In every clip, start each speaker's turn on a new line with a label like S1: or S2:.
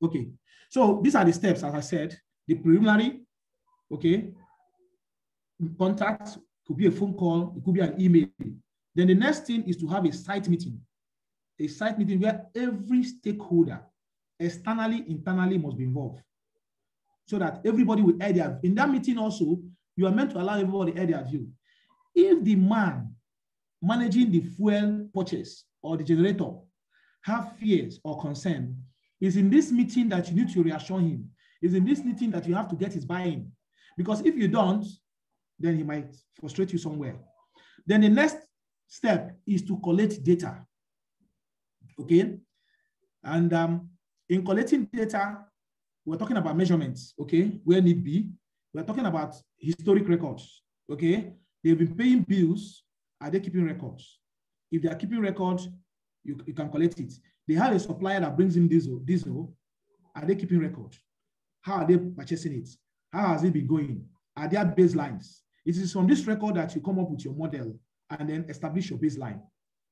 S1: Okay. So these are the steps, as I said, the preliminary, okay, contact, could be a phone call, it could be an email. Then the next thing is to have a site meeting where every stakeholder, externally, internally, must be involved, so that everybody will add their, in that meeting also, you are meant to allow everybody to add their view. If the man managing the fuel purchase or the generator have fears or concern, it's in this meeting that you need to reassure him. It's in this meeting that you have to get his buy-in. Because if you don't, then he might frustrate you somewhere. Then the next step is to collect data. Okay? And in collecting data, we're talking about measurements, okay, where need be. We're talking about historic records, okay? They've been paying bills. Are they keeping records? If they are keeping records, you can collect it. They have a supplier that brings in diesel. Are they keeping records? How are they purchasing it? How has it been going? Are there baselines? It is from this record that you come up with your model and then establish your baseline,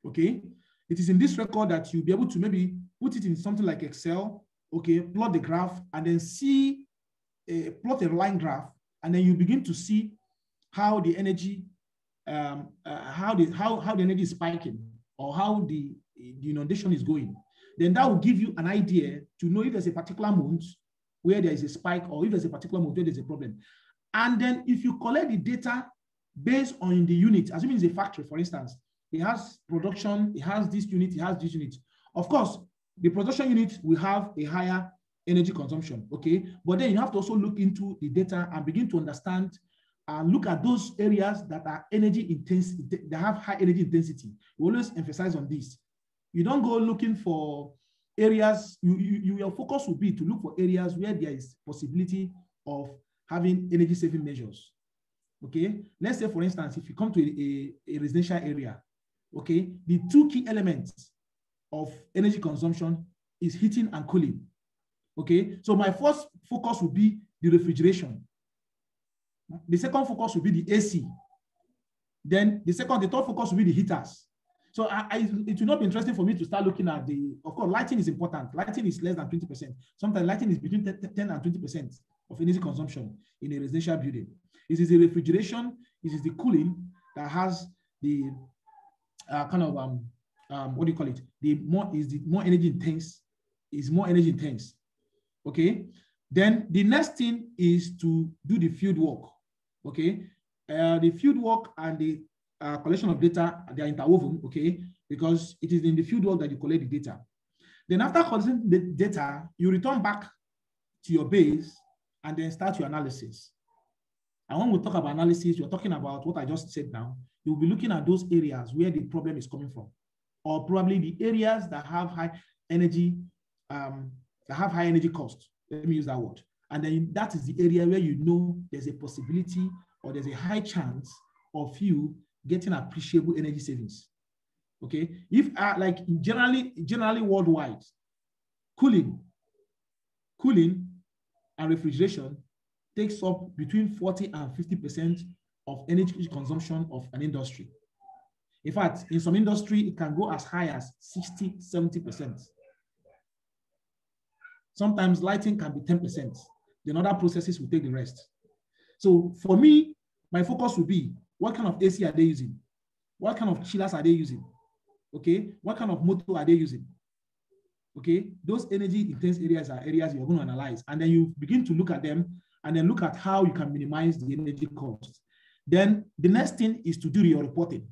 S1: okay? It is in this record that you'll be able to maybe put it in something like Excel, okay, plot the graph, and then see, plot a line graph, and then you begin to see how the energy, how the energy is spiking, or how the inundation is going. Then that will give you an idea to know if there's a particular month where there is a spike, or if there's a particular month where there's a problem. And then if you collect the data based on the unit, assuming it's a factory, for instance, it has production, it has this unit, it has this unit. Of course, the production unit will have a higher energy consumption, okay? But then you have to also look into the data and begin to understand and look at those areas that are energy intense, that have high energy intensity. We always emphasize on this. You don't go looking for areas, your focus will be to look for areas where there is possibility of having energy saving measures, okay? Let's say, for instance, if you come to a residential area, okay, the two key elements of energy consumption is heating and cooling, okay? So my first focus will be the refrigeration. The second focus will be the AC. Then the third focus will be the heaters. So it will not be interesting for me to start looking at of course, lighting is important. Lighting is less than 20%. Sometimes lighting is between 10 and 20% of energy consumption in a residential building. It is the refrigeration, it is the cooling that has the what do you call it? The more energy intense, is more energy intense. Okay. Then the next thing is to do the field work. Okay. The field work and the collection of data, they are interwoven, okay, because it is in the field work that you collect the data. Then after collecting the data, you return back to your base and then start your analysis. And when we talk about analysis, we're talking about what I just said now. You'll be looking at those areas where the problem is coming from, or probably the areas that have high energy, cost. Let me use that word. And then that is the area where you know there's a possibility or there's a high chance of you getting appreciable energy savings. Okay, if like generally worldwide, cooling and refrigeration takes up between 40 and 50% of energy consumption of an industry. In fact, in some industry, it can go as high as 60, 70%. Sometimes lighting can be 10%. Then other processes will take the rest. So for me, my focus will be, what kind of AC are they using? What kind of chillers are they using? Okay, what kind of motor are they using? Okay, those energy intense areas are areas you're going to analyze, and then you begin to look at them and then look at how you can minimize the energy cost. Then the next thing is to do your reporting.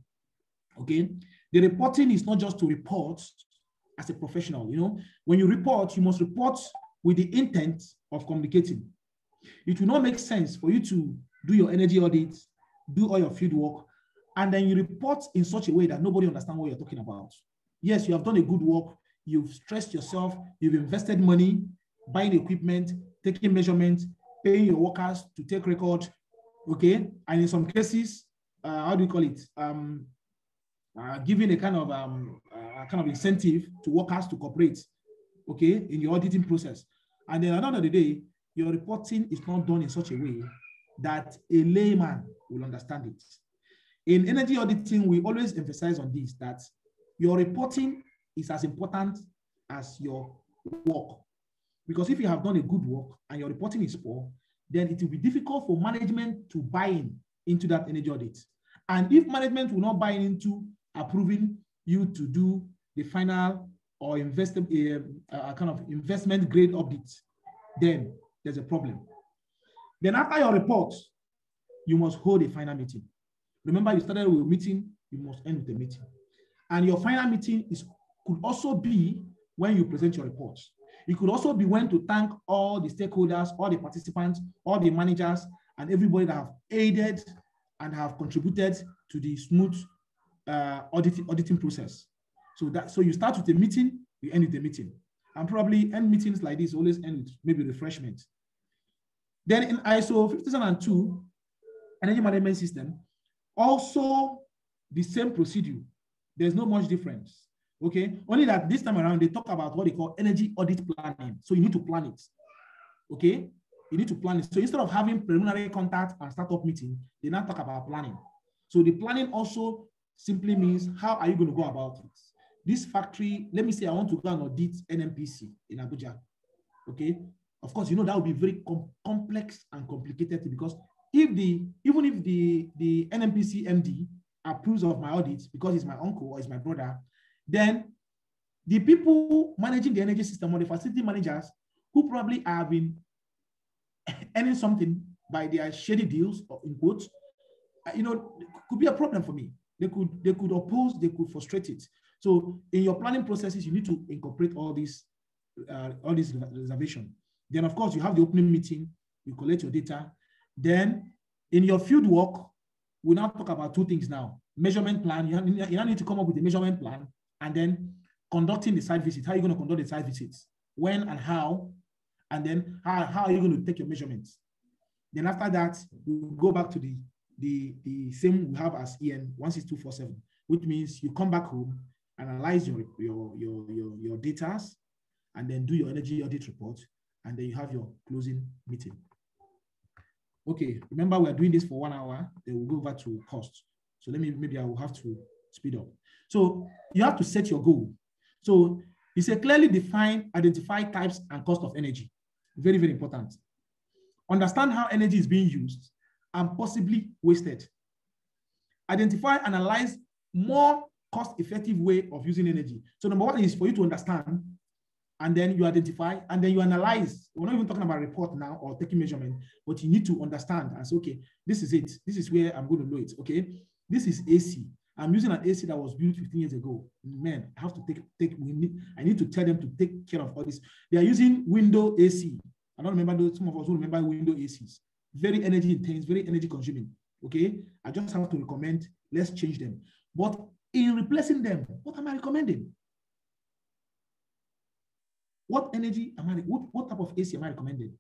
S1: Okay, the reporting is not just to report as a professional. You know, when you report, you must report with the intent of communicating. It will not make sense for you to do your energy audits, do all your field work, and then you report in such a way that nobody understands what you're talking about. Yes, you have done a good work, you've stressed yourself, you've invested money, buying equipment, taking measurements, paying your workers to take record, okay? And in some cases, how do you call it? Giving a kind of incentive to workers to cooperate, okay, in the auditing process. And then at the end of the day, your reporting is not done in such a way that a layman will understand it. In energy auditing, we always emphasize on this, that your reporting is as important as your work. Because if you have done a good work and your reporting is poor, then it will be difficult for management to buy into that energy audit. And if management will not buy into approving you to do the final or kind of investment grade audit, then there's a problem. Then after your report, you must hold a final meeting. Remember, you started with a meeting, you must end with a meeting. And your final meeting could also be when you present your reports. It could also be when to thank all the stakeholders, all the participants, all the managers, and everybody that have aided and have contributed to the smooth auditing process. So you start with a meeting, you end with a meeting. And probably end meetings like this always end with maybe refreshment. Then in ISO 50002, Energy Management System, also the same procedure. There's no much difference. Okay, only that this time around they talk about what they call energy audit planning. So you need to plan it. Okay, you need to plan it. So instead of having preliminary contact and startup meeting, they now talk about planning. So the planning also simply means how are you going to go about it? This factory, let me say I want to go and audit NMPC in Abuja. Okay, of course, you know that will be very complex and complicated because even if the NMPC MD approves of my audit because he's my uncle or he's my brother, then the people managing the energy system or the facility managers who probably have been earning something by their shady deals or in quotes, could be a problem for me. They could oppose, they could frustrate it. So in your planning processes, you need to incorporate all these reservation. Then of course you have the opening meeting, you collect your data. Then in your field work, we now talk about two things now. Measurement plan, you now need to come up with a measurement plan, and then conducting the site visit. How are you going to conduct the site visits? When and how? And then how are you going to take your measurements? Then after that, we go back to the same we have as EN 16247, which means you come back home, analyze your data, and then do your energy audit report, and then you have your closing meeting. Okay, remember we're doing this for 1 hour, then we'll go over to cost. So maybe I will have to speed up. So you have to set your goal. So it's a clearly defined, identify types and cost of energy. Very, very important. Understand how energy is being used and possibly wasted. Identify, analyze more cost-effective way of using energy. So number one is for you to understand, and then you identify, and then you analyze. We're not even talking about report now or taking measurement, but you need to understand and say, okay, this is it. This is where I'm going to know it. Okay, this is AC. I'm using an AC that was built 15 years ago. Man, I have to I need to tell them to take care of all this. They are using window AC. I don't remember those, some of us who remember window ACs. Very energy intense, very energy consuming. Okay, I just have to recommend, let's change them. But in replacing them, what am I recommending? What energy am I, what type of AC am I recommending?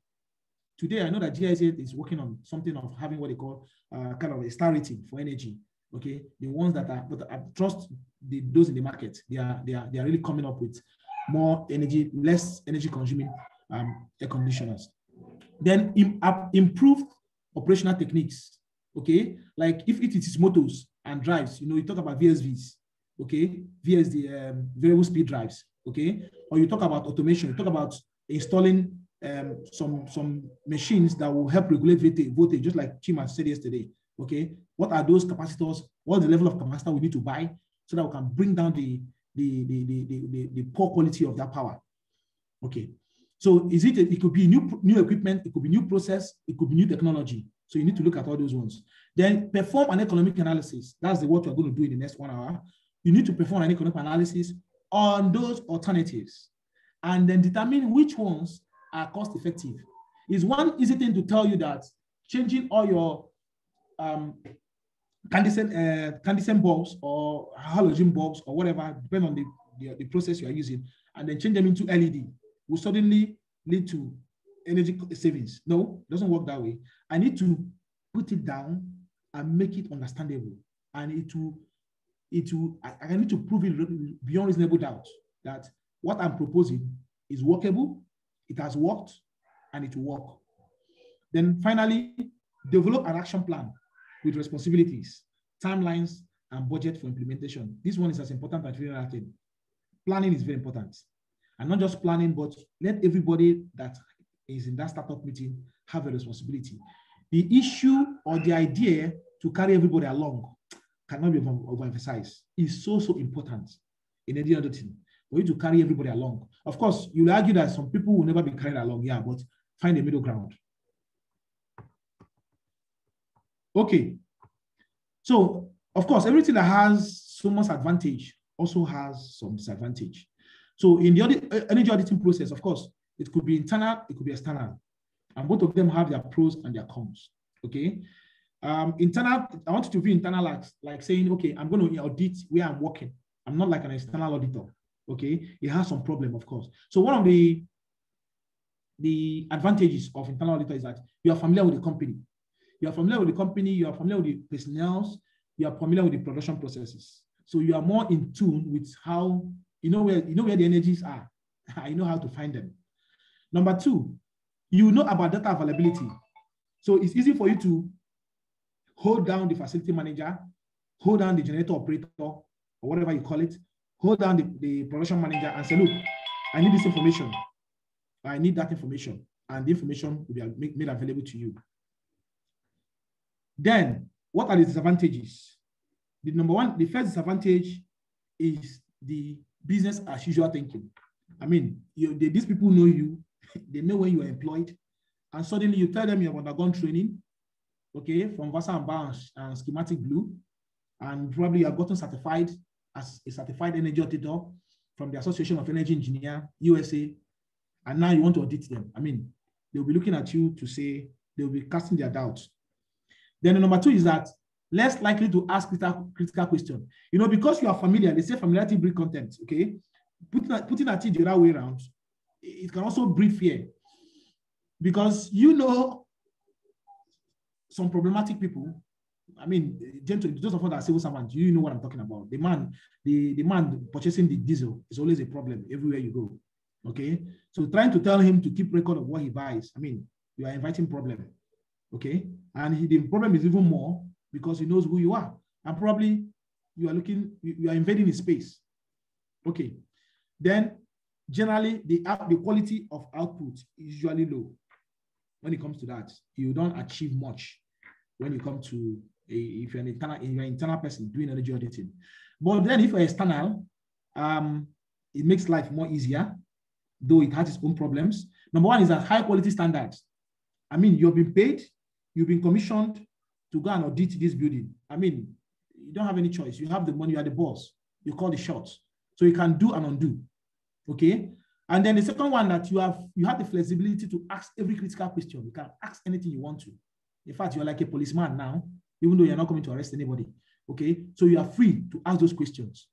S1: Today, I know that GIZ is working on something of having what they call kind of a star rating for energy. Okay, the ones that I trust those in the market, they are really coming up with more energy, less energy consuming air conditioners. Then improved operational techniques. Okay, like if it is motors and drives, you talk about VSVs. Okay, VSD variable speed drives. Okay, or you talk about automation. You talk about installing some machines that will help regulate voltage, just like Chima said yesterday. Okay, what are those capacitors? What is the level of capacitor we need to buy so that we can bring down the poor quality of that power? Okay, so it could be new equipment, it could be new process, it could be new technology. So you need to look at all those ones. Then perform an economic analysis. That's what we're going to do in the next 1 hour. You need to perform an economic analysis on those alternatives and then determine which ones are cost effective. It's one easy thing to tell you that changing all your incandescent bulbs or halogen bulbs or whatever, depending on the process you are using, and then change them into LED will suddenly lead to energy savings. No, it doesn't work that way. I need to put it down and make it understandable, and I need to prove it beyond reasonable doubt that what I'm proposing is workable, it has worked, and it will work. Then finally, develop an action plan with responsibilities, timelines, and budget for implementation. This one is as important as every other thing. Planning is very important. And not just planning, but let everybody that is in that startup meeting have a responsibility. The issue or the idea to carry everybody along cannot be overemphasized. It's so important in any auditing for you to carry everybody along. Of course, you'll argue that some people will never be carried along, yeah, but find a middle ground. Okay. So, of course, everything that has so much advantage also has some disadvantage. So, in the energy auditing process, of course, it could be internal, it could be external. And both of them have their pros and their cons. Okay. Internal, I want you to view internal like saying, okay, I'm going to audit where I'm working. I'm not like an external auditor. Okay. It has some problem, of course. So one of the advantages of internal auditor is that you are familiar with the company. You are familiar with the company, you are familiar with the personnel, you are familiar with the production processes. So you are more in tune with how, you know where the energies are. You know how to find them. Number two, you know about data availability. So it's easy for you to hold down the facility manager, hold down the generator operator, or whatever you call it, hold down the production manager and say, look, I need this information. I need that information. And the information will be made available to you. Then, what are the disadvantages? The first disadvantage is the business as usual thinking. I mean, these people know you, they know when you are employed, and suddenly you tell them you have undergone training, okay, from Vasa and Bounce and Schematic Blue, and probably you have gotten certified as a certified energy auditor from the Association of Energy Engineers, USA, and now you want to audit them. I mean, they'll be looking at you to say, they'll be casting their doubts. Then the number two is that less likely to ask critical questions. You know, because you are familiar, they say familiarity breeds contempt, okay? Putting that thing the other way around, it can also breed fear. Because you know some problematic people, I mean, gentlemen, those of us that are civil servants, you know what I'm talking about. The man purchasing the diesel is always a problem everywhere you go, okay? So trying to tell him to keep record of what he buys, I mean, you are inviting problem, okay? And the problem is even more because he knows who you are. And probably you are invading his space, okay? Then generally, the quality of output is usually low. When it comes to that, you don't achieve much when you come to if you're an internal person doing energy auditing. But then if you're external, it makes life more easier, though it has its own problems. Number one is that high quality standards. I mean, you've been paid, you've been commissioned to go and audit this building. I mean, you don't have any choice. You have the money, you are the boss. You call the shots. So you can do and undo. Okay. And then the second one, that you have the flexibility to ask every critical question. You can ask anything you want to. In fact, you're like a policeman now, even though you're not coming to arrest anybody. Okay. So you are free to ask those questions.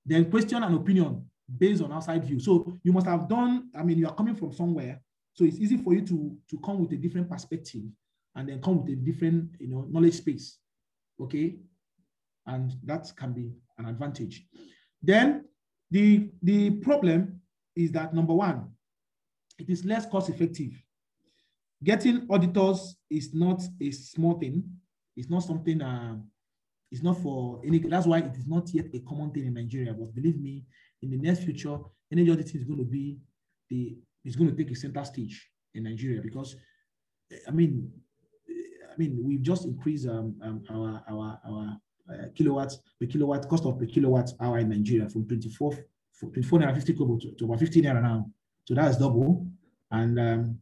S1: Then question and opinion based on outside view. So you must have done, I mean, you are coming from somewhere. So it's easy for you to come with a different perspective and then come with a different, knowledge space. Okay. And that can be an advantage. Then the problem is that, number one, it is less cost effective. Getting auditors is not a small thing. It's not something, it's not for any, that's why it is not yet a common thing in Nigeria. But believe me, in the near future, energy auditing is going to take a center stage in Nigeria because, I mean, we've just increased our kilowatts, the kilowatt cost of the kilowatt hour in Nigeria from 24 naira 50 kobo to about 15 naira now. So that is double. And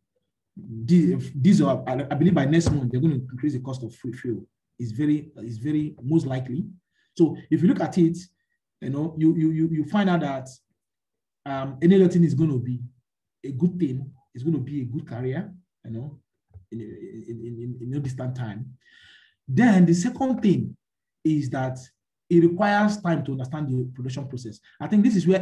S1: these are, I believe by next month, they're going to increase the cost of free fuel. It's very most likely. So if you look at it, you find out that energy auditing is going to be a good thing. It's going to be a good career, in no distant time. Then the second thing is that it requires time to understand the production process. I think this is where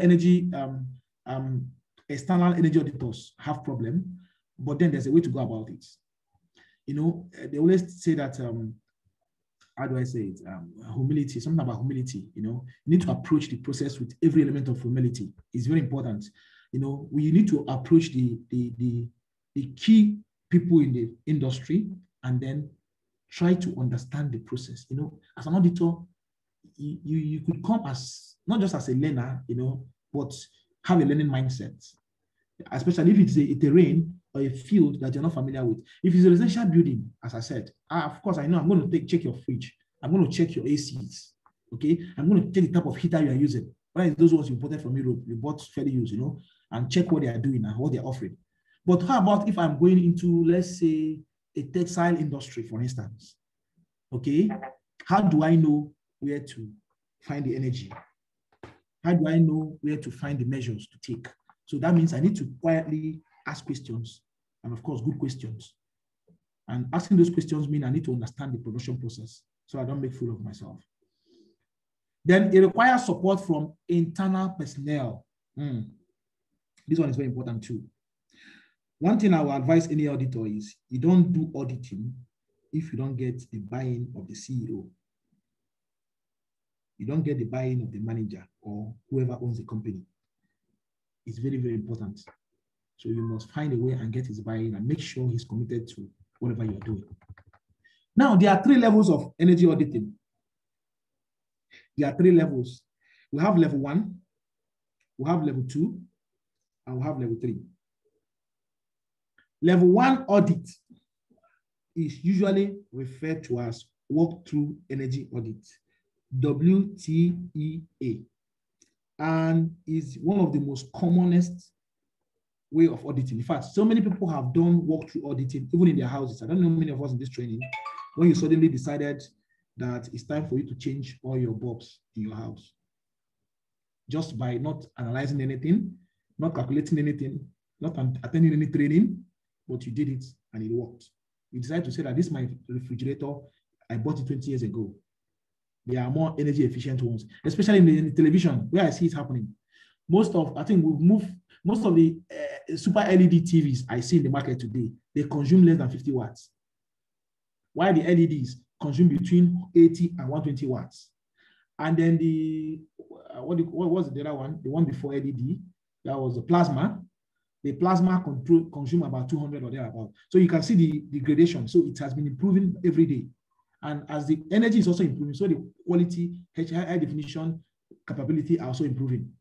S1: external energy auditors have problem, but then there's a way to go about it. They always say that, how do I say it? Humility, something about humility. You need to approach the process with every element of humility. It's very important. We need to approach the key people in the industry and then try to understand the process. As an auditor, you could come as not just as a learner, but have a learning mindset, especially if it's a terrain or a field that you're not familiar with. If it's a residential building, as I said, of course, I know I'm going to check your fridge. I'm going to check your ACs. Okay, I'm going to check the type of heater you are using. Why is those ones you imported from Europe, you bought fairly used, you know, and check what they are doing and what they're offering. But how about if I'm going into, let's say, a textile industry, for instance? Okay, how do I know where to find the energy? How do I know where to find the measures to take? So that means I need to quietly ask questions, and of course, good questions. And asking those questions means I need to understand the production process so I don't make fool of myself. Then it requires support from internal personnel. This one is very important too. One thing I will advise any auditor is you don't do auditing if you don't get the buy-in of the CEO. You don't get the buy-in of the manager or whoever owns the company. It's very, very important. So you must find a way and get his buy-in and make sure he's committed to whatever you're doing. Now, there are 3 levels of energy auditing. There are 3 levels. We have level 1, we have level 2, and we have level 3. Level 1 audit is usually referred to as walk-through energy audit, WTEA, and is one of the most commonest way of auditing. In fact, so many people have done walk-through auditing, even in their houses. I don't know many of us in this training, when you suddenly decided that it's time for you to change all your bulbs in your house, just by not analyzing anything, not calculating anything, not attending any training, but you did it and it worked. You decided to say that this is my refrigerator, I bought it 20 years ago. There are more energy efficient ones, especially in the television, where I see it happening. I think we've moved, most of the super LED TVs I see in the market today, they consume less than 50 watts. While the LEDs consume between 80 and 120 watts. And then what was the other one? The one before LED, that was the plasma. The plasma consume about 200 or thereabout. So you can see the gradation. So it has been improving every day. And as the energy is also improving, so the quality, high definition, capability are also improving.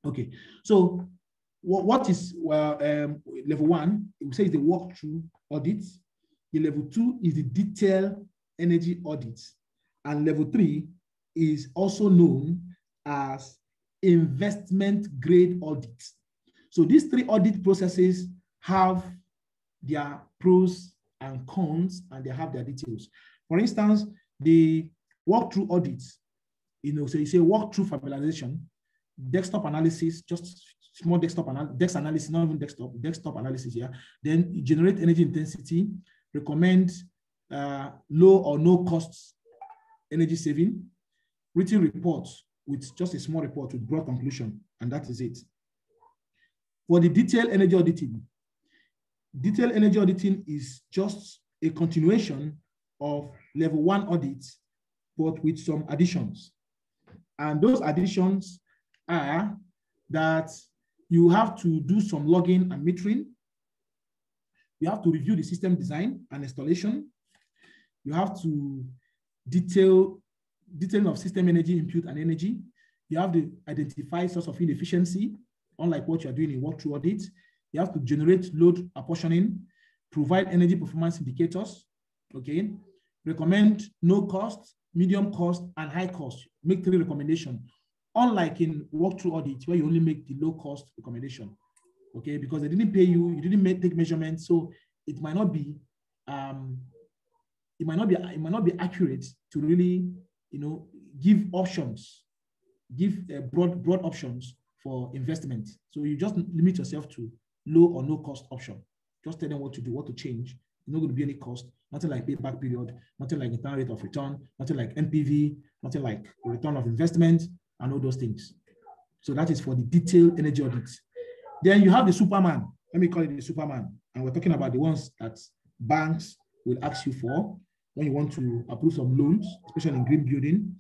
S1: Okay, so what is level 1? We say is the walk-through audit. The level 2 is the detailed energy audit. And level 3 is also known as investment grade audit. So these 3 audit processes have their pros and cons, and they have their details. For instance, the walk-through audits, so you say walk-through familiarization, desktop analysis, just small desktop analysis, not even desktop analysis here. Then you generate energy intensity, recommend low or no costs energy saving, written reports with just a small report with broad conclusion, and that is it. For the detailed energy auditing is just a continuation of level 1 audits, but with some additions. And those additions are that you have to do some logging and metering. You have to review the system design and installation. You have to detailing of system energy input and energy. You have to identify source of inefficiency, unlike what you're doing in walk-through audit. You have to generate load apportioning, provide energy performance indicators, okay? Recommend no cost, medium cost, and high cost. Make 3 recommendations. Unlike in walk-through audit, where you only make the low cost recommendation, okay? Because they didn't pay you, you didn't take measurements, so it might not be accurate to really, give options, give broad options for investment. So you just limit yourself to low or no cost option. Just tell them what to do, what to change. There's not going to be any cost, nothing like payback period, nothing like internal rate of return, nothing like NPV, nothing like return of investment, and all those things. So that is for the detailed energy audits. Then you have the Superman. Let me call it the Superman. And we're talking about the ones that banks will ask you for when you want to approve some loans, especially in green building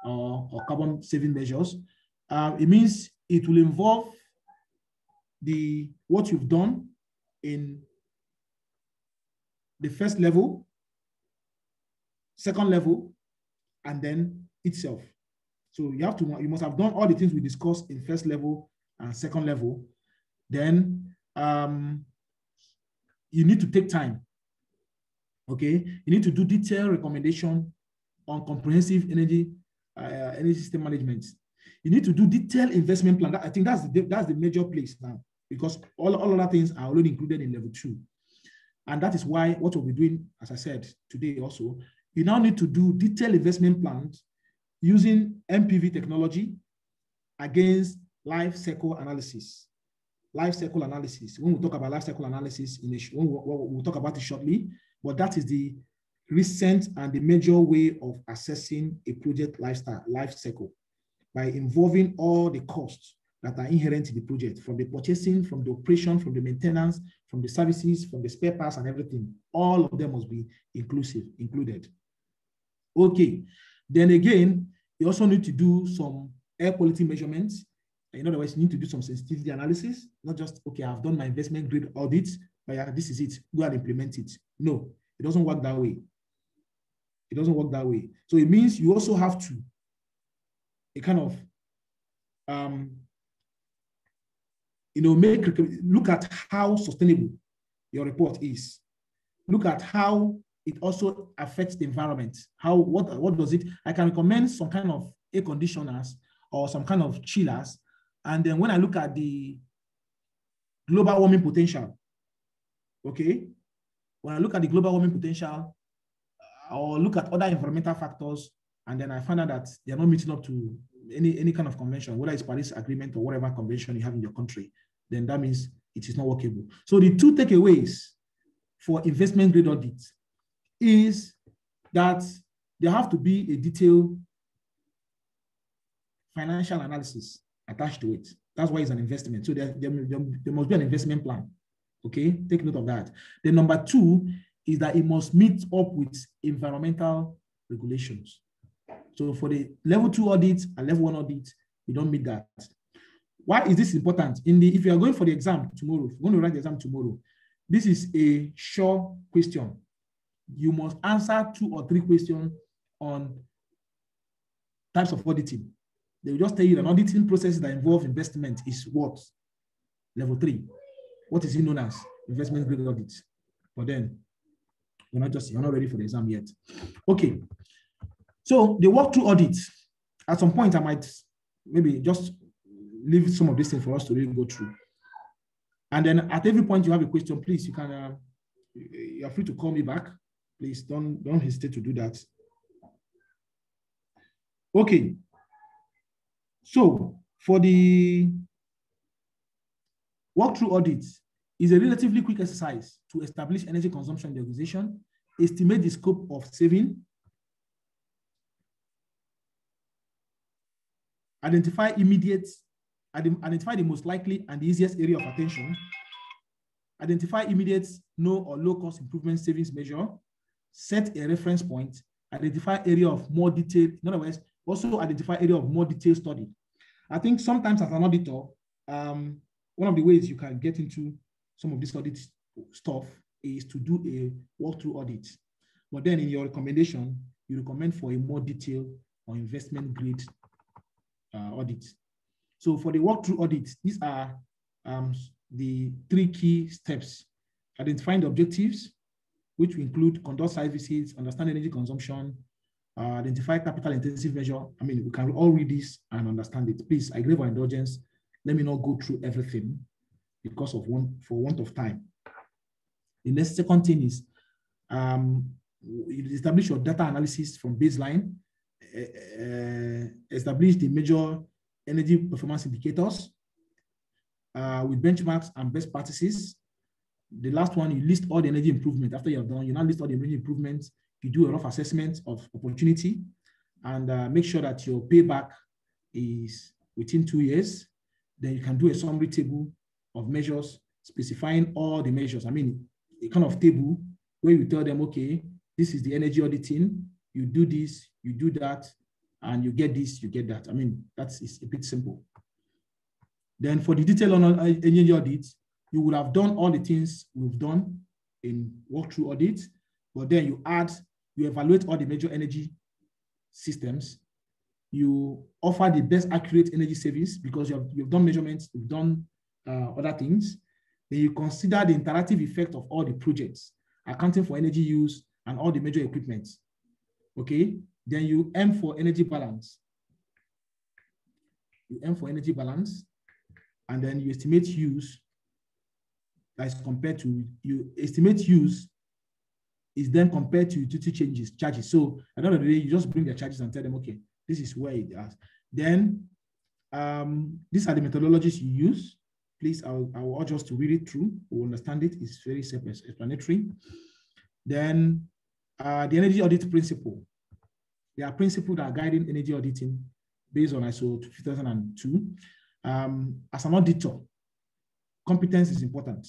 S1: or carbon saving measures. It means it will involve what you've done in the first level, second level, and then itself. So you must have done all the things we discussed in first level and second level, then you need to take time. Okay, you need to do detailed recommendation on comprehensive energy system management. You need to do detailed investment plan. I think that's the major place now, because all other things are already included in level 2. And that is why what we'll be doing, as I said today also, you now need to do detailed investment plans using MPV technology against life cycle analysis. Life cycle analysis. When we talk about life cycle analysis, we'll talk about it shortly, but that is the recent and the major way of assessing a project life cycle by involving all the costs that are inherent in the project, from the purchasing, from the operation, from the maintenance, from the services, from the spare parts and everything. All of them must be included. Okay, then again, you also need to do some air quality measurements. In other words, you need to do some sensitivity analysis, not just, okay, I've done my investment grade audit, but yeah, this is it, go and implement it. No, it doesn't work that way. It doesn't work that way. So it means you also have to look at how sustainable your report is. Look at how it also affects the environment. What does it? I can recommend some kind of air conditioners or some kind of chillers. And then when I look at the global warming potential, okay, when I look at the global warming potential, or look at other environmental factors, and then I find out that they're not meeting up to any kind of convention, whether it's Paris Agreement or whatever convention you have in your country, then that means it is not workable. So the two takeaways for investment grade audit is that there have to be a detailed financial analysis attached to it. That's why it's an investment. So there must be an investment plan. Okay, take note of that. Then number 2 is that it must meet up with environmental regulations. So for the level 2 audit and level 1 audit, we don't meet that. Why is this important? If you are going for the exam tomorrow, if you're going to write the exam tomorrow, this is a sure question. You must answer 2 or 3 questions on types of auditing. They will just tell you that auditing processes that involve investment is what? Level 3. What is it known as? Investment grade audit. But then you're not ready for the exam yet. Okay. So the walkthrough audit, at some point I might maybe just leave some of these things for us to really go through. And then at every point you have a question, please, you can you're free to call me back. Please don't hesitate to do that. Okay. So for the walkthrough audit is a relatively quick exercise to establish energy consumption in the organization, estimate the scope of saving, identify the most likely and the easiest area of attention, identify immediate no or low cost improvement savings measure, set a reference point, identify area of more detailed, in other words, also identify area of more detailed study. I think sometimes as an auditor, one of the ways you can get into some of this audit stuff is to do a walkthrough audit. But then in your recommendation, you recommend for a more detailed or investment grade audit. So for the walkthrough audit, these are the 3 key steps. Identifying the objectives, which will include conduct site visits, understand energy consumption, identify capital intensive measure. I mean, we can all read this and understand it. Please, I crave your indulgence. Let me not go through everything because of for want of time. The next second thing is you establish your data analysis from baseline, establish the major energy performance indicators with benchmarks and best practices. The last one, you list all the energy improvement. After you have done, you now list all the energy improvements. You do a rough assessment of opportunity and make sure that your payback is within 2 years. Then you can do a summary table of measures specifying all the measures. I mean, a kind of table where you tell them, okay, this is the energy auditing. You do this, you do that, and you get this, you get that. I mean, it's a bit simple. Then for the detail on energy audit, you would have done all the things we've done in walkthrough audit, but then you evaluate all the major energy systems, you offer the best accurate energy savings because you've done measurements, you've done other things. Then you consider the interactive effect of all the projects, accounting for energy use and all the major equipment. Okay, then you aim for energy balance. You aim for energy balance, and then you estimate use as compared to, you estimate use is then compared to utility charges. So at the end of the day, you just bring their charges and tell them, okay, this is where it is. Then these are the methodologies you use. Please, I will urge us to read it through. We'll understand it. It's very self-explanatory. Then the energy audit principle. There are principles that are guiding energy auditing based on ISO 2002. As an auditor, competence is important.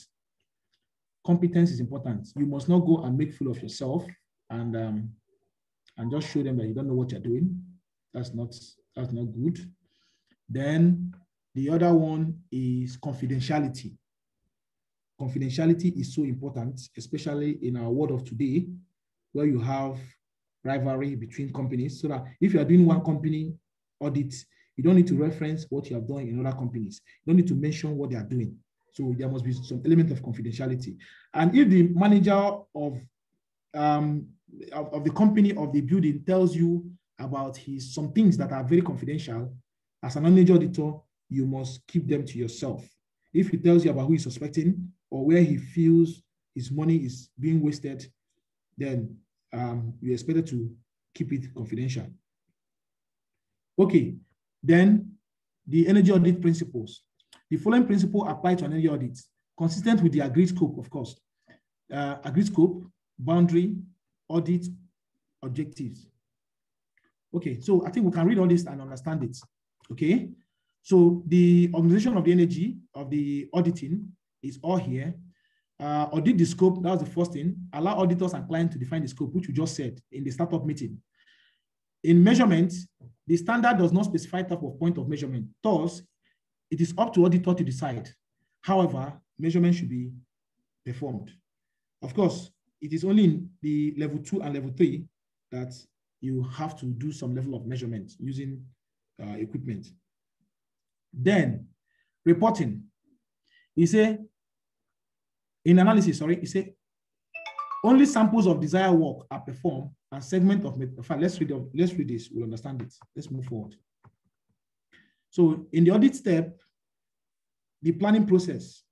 S1: Competence is important. You must not go and make fool of yourself and just show them that you don't know what you're doing. That's not good. Then the other one is confidentiality. Confidentiality is so important, especially in our world of today, where you have rivalry between companies. So that if you are doing one company audit, you don't need to reference what you have done in other companies. You don't need to mention what they are doing. So there must be some element of confidentiality. And if the manager of the company, of the building, tells you about some things that are very confidential, as an energy auditor, you must keep them to yourself. If he tells you about who he's suspecting or where he feels his money is being wasted, then you're expected to keep it confidential. Okay, then the energy audit principles. The following principle apply to an energy audit, consistent with the agreed scope, of course. Agreed scope, boundary, audit, objectives. Okay, so I think we can read all this and understand it. Okay, so the organization of the energy, of the auditing is all here. Audit the scope, that was the first thing. Allow auditors and clients to define the scope, which we just said in the startup meeting. In measurement, the standard does not specify type of point of measurement. Thus, it is up to auditor to decide. However, measurement should be performed. Of course, it is only in the level 2 and level 3 that you have to do some level of measurement using equipment. Then, reporting. He say, in analysis, sorry, he say, only samples of desired work are performed and segment of, in fact, let's read this, we'll understand it. Let's move forward. So in the audit step, the planning process.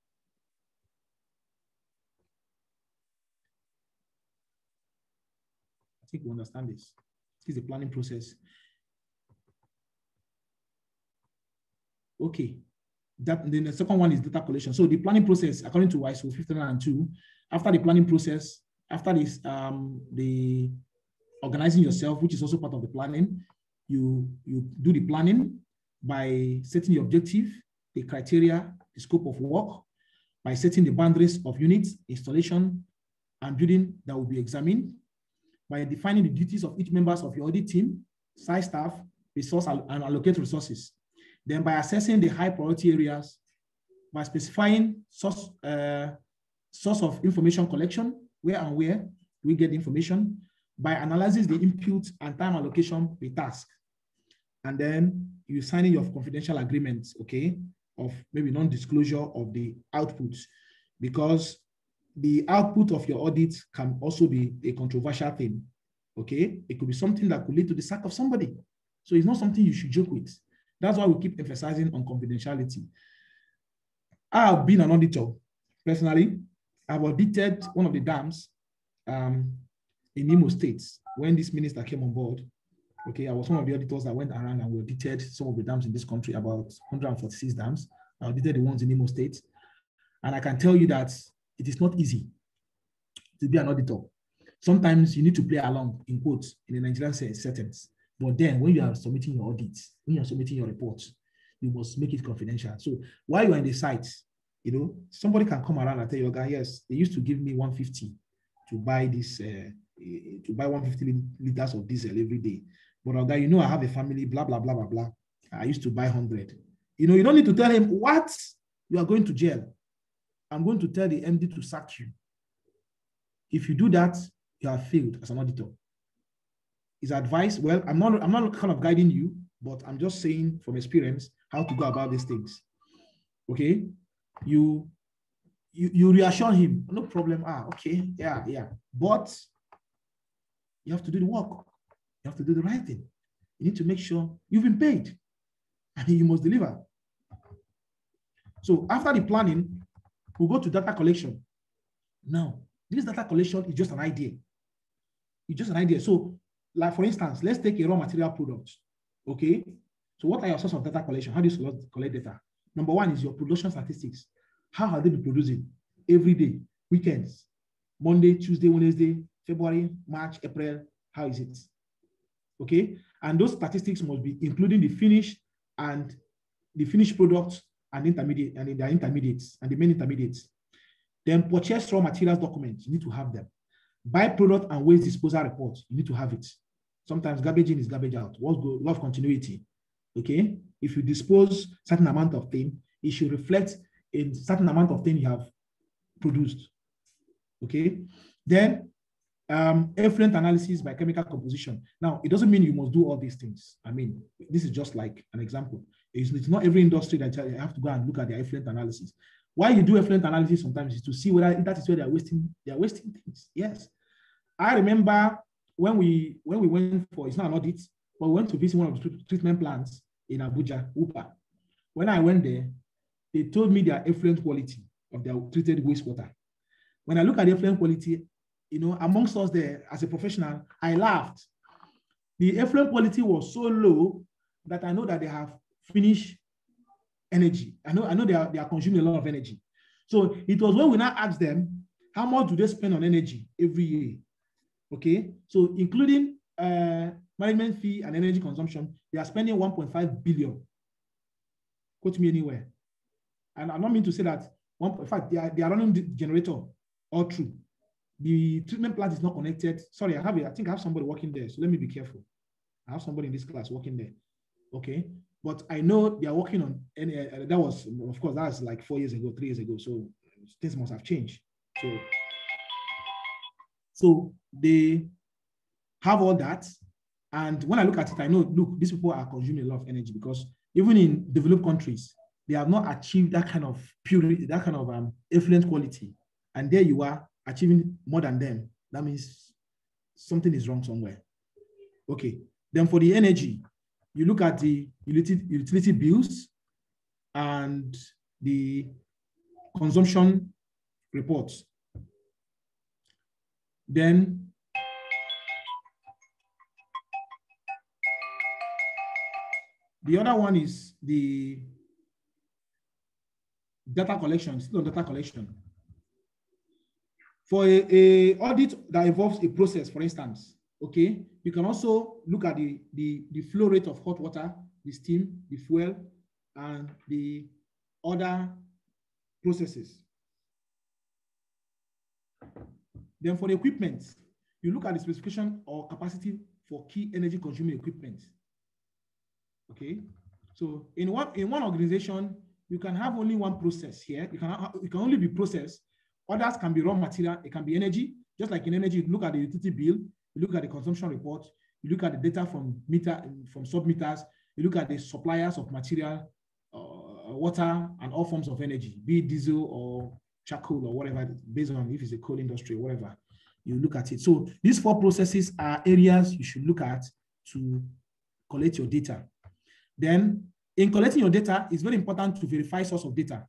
S1: I think we understand this. This is the planning process. Okay. Then the second one is data collection. So the planning process, according to ISO 15002, after the planning process, after this, the organizing yourself, which is also part of the planning, you do the planning by setting the objective, the criteria, the scope of work, by setting the boundaries of units, installation, and building that will be examined, by defining the duties of each members of your audit team, site staff, resource, and allocate resources. Then by assessing the high priority areas, by specifying source of information collection, where we get information, by analyzing the input and time allocation per task. And then you signing your confidential agreements, okay, of maybe non-disclosure of the outputs, because the output of your audit can also be a controversial thing, okay? It could be something that could lead to the sack of somebody. So it's not something you should joke with. That's why we keep emphasizing on confidentiality. I've been an auditor personally. I've audited one of the dams in Imo State when this minister came on board. Okay, I was one of the auditors that went around and we audited some of the dams in this country, about 146 dams. I audited the ones in Imo State. And I can tell you that it is not easy to be an auditor. Sometimes you need to play along, in quotes, in the Nigerian settings. But then when you are submitting your audits, when you are submitting your reports, you must make it confidential. So while you are in the site, you know, somebody can come around and tell you, okay, yes, they used to give me 150 to buy this, to buy 150 liters of diesel every day. But okay, you know, I have a family, blah, blah, blah, blah, blah. I used to buy 100. You know, you don't need to tell him, what? You are going to jail. I'm going to tell the MD to sack you. If you do that, you have failed as an auditor. His advice, well, I'm not kind of guiding you, but I'm just saying from experience how to go about these things. Okay, you reassure him, no problem. Okay, yeah. But you have to do the work. You have to do the right thing. You need to make sure you've been paid and you must deliver. So after the planning, we'll go to data collection. Now, this data collection is just an idea. It's just an idea. So, like for instance, let's take a raw material product. Okay. So what are your sources of data collection? How do you collect data? Number one is your production statistics. How have they been producing every day, weekends, Monday, Tuesday, Wednesday, February, March, April? How is it? Okay. And those statistics must be including the finished products and intermediate and their intermediates and the main intermediates. Then purchase raw materials documents, you need to have them. Byproduct and waste disposal reports, you need to have it. Sometimes garbage in is garbage out. What's good? Love continuity. Okay. If you dispose certain amount of thing, it should reflect in certain amount of thing you have produced. Okay. Then effluent analysis by chemical composition. Now, it doesn't mean you must do all these things. I mean, this is just like an example. It's not every industry that you have to go and look at their effluent analysis. Why you do effluent analysis sometimes is to see whether that is where they're wasting things. Yes. I remember when we went for, it's not an audit, but we went to visit one of the treatment plants in Abuja, UPA. When I went there, they told me their effluent quality of their treated wastewater. When I look at the effluent quality, you know, amongst us there as a professional, I laughed. The effluent quality was so low that I know that they have finished energy. I know they are consuming a lot of energy. So it was when we now asked them, how much do they spend on energy every year? Okay, so including management fee and energy consumption, they are spending 1.5 billion. Quote me anywhere. And I'm not mean to say that, in fact, they are running the generator all through. The treatment plant is not connected. Sorry, I think I have somebody working there, so let me be careful. I have somebody in this class working there. Okay, but I know they are working on, and that was, of course, that's like 4 years ago, 3 years ago, so things must have changed. So they have all that. And when I look at it, I know, look, these people are consuming a lot of energy because even in developed countries, they have not achieved that kind of purity, that kind of effluent quality. And there you are achieving more than them. That means something is wrong somewhere. Okay. Then for the energy, you look at the utility bills and the consumption reports. Then the other one is the data collection, still on data collection. For a audit that involves a process, for instance, okay, you can also look at the flow rate of hot water, the steam, the fuel, and the other processes. Then for the equipment, you look at the specification or capacity for key energy consuming equipment. Okay, so in one organization, you can have only one process here. You can only be process. Others can be raw material. It can be energy. Just like in energy, you look at the utility bill, you look at the consumption report, you look at the data from sub-meters, you look at the suppliers of material, water, and all forms of energy, be it diesel or charcoal or whatever, based on if it's a coal industry or whatever, you look at it. So these 4 processes are areas you should look at to collect your data. Then in collecting your data, it's very important to verify source of data.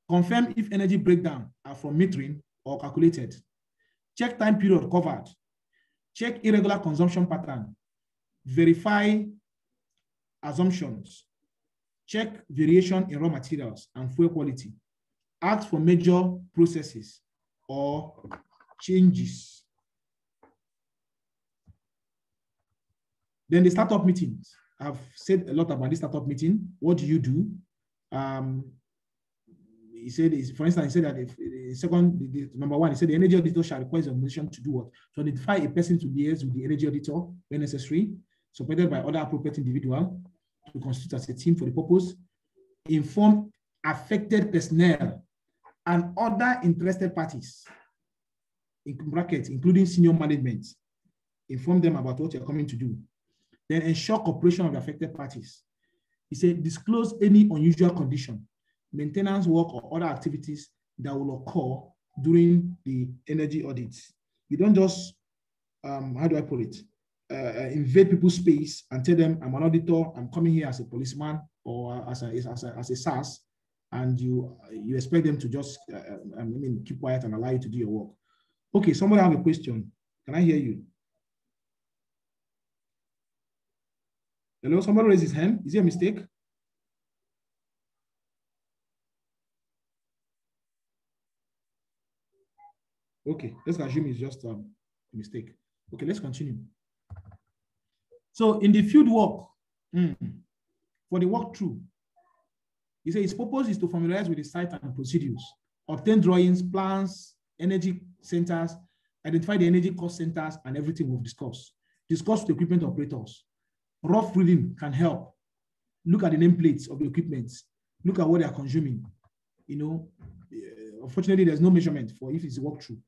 S1: Confirm if energy breakdown are from metering or calculated. Check time period covered. Check irregular consumption pattern. Verify assumptions. Check variation in raw materials and fuel quality. Ask for major processes or changes. Then the startup meetings. I've said a lot about this startup meeting. What do you do? He said, for instance, he said that number one, he said the energy auditor shall request the organization to do what? To identify a person to liaise with the energy auditor when necessary, supported by other appropriate individual to constitute as a team for the purpose, inform affected personnel and other interested parties, in brackets, including senior management, inform them about what you're coming to do. Then ensure cooperation of the affected parties. He said, disclose any unusual condition, maintenance work, or other activities that will occur during the energy audits. You don't just, how do I put it, invade people's space and tell them, I'm an auditor, I'm coming here as a policeman or as a SAS, and you expect them to just keep quiet and allow you to do your work. Okay, somebody have a question. Can I hear you? Hello, somebody raised his hand. Is it a mistake? Okay, let's assume it's just a mistake. Okay, let's continue. So in the field work, for the walkthrough, he said his purpose is to familiarize with the site and procedures, obtain drawings, plans, energy centers, identify the energy cost centers, and everything we've discussed. Discuss with equipment operators. Rough reading can help. Look at the nameplates of the equipment. Look at what they are consuming. Unfortunately, there's no measurement for if it's a walkthrough.